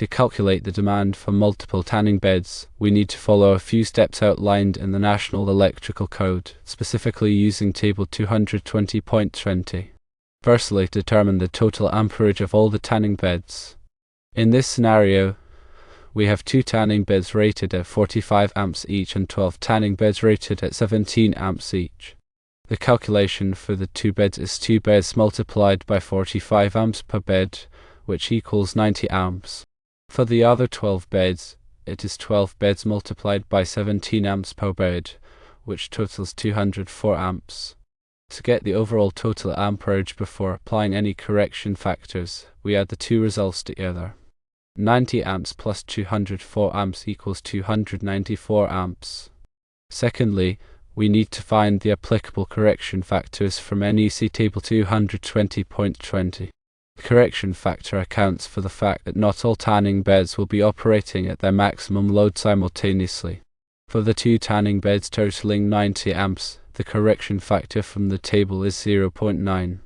To calculate the demand for multiple tanning beds, we need to follow a few steps outlined in the National Electrical Code, specifically using Table 220.20. Firstly, determine the total amperage of all the tanning beds. In this scenario, we have 2 tanning beds rated at 45 amps each and 12 tanning beds rated at 17 amps each. The calculation for the 2 beds is 2 beds multiplied by 45 amps per bed, which equals 90 amps. For the other 12 beds, it is 12 beds multiplied by 17 amps per bed, which totals 204 amps. To get the overall total amperage before applying any correction factors, we add the 2 results together. 90 amps plus 204 amps equals 294 amps. Secondly, we need to find the applicable correction factors from NEC Table 220.20. The correction factor accounts for the fact that not all tanning beds will be operating at their maximum load simultaneously. For the 2 tanning beds totaling 90 amps, the correction factor from the table is 0.9.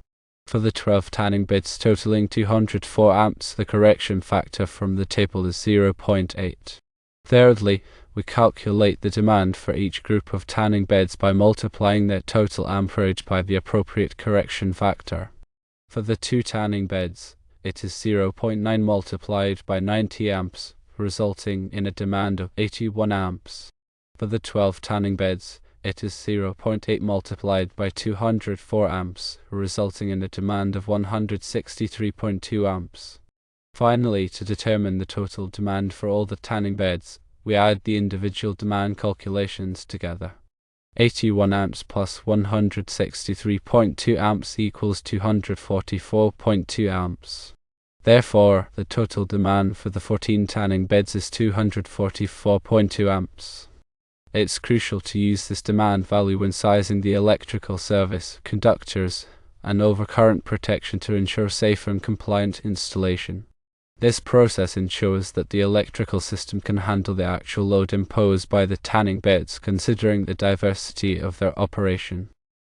For the 12 tanning beds totaling 204 amps, the correction factor from the table is 0.8. Thirdly, we calculate the demand for each group of tanning beds by multiplying their total amperage by the appropriate correction factor. For the 2 tanning beds, it is 0.9 multiplied by 90 amps, resulting in a demand of 81 amps. For the 12 tanning beds, it is 0.8 multiplied by 204 amps, resulting in a demand of 163.2 amps. Finally, to determine the total demand for all the tanning beds, we add the individual demand calculations together. 81 amps plus 163.2 amps equals 244.2 amps. Therefore, the total demand for the 14 tanning beds is 244.2 amps. It's crucial to use this demand value when sizing the electrical service, conductors, and overcurrent protection to ensure safe and compliant installation. This process ensures that the electrical system can handle the actual load imposed by the tanning beds, considering the diversity of their operation.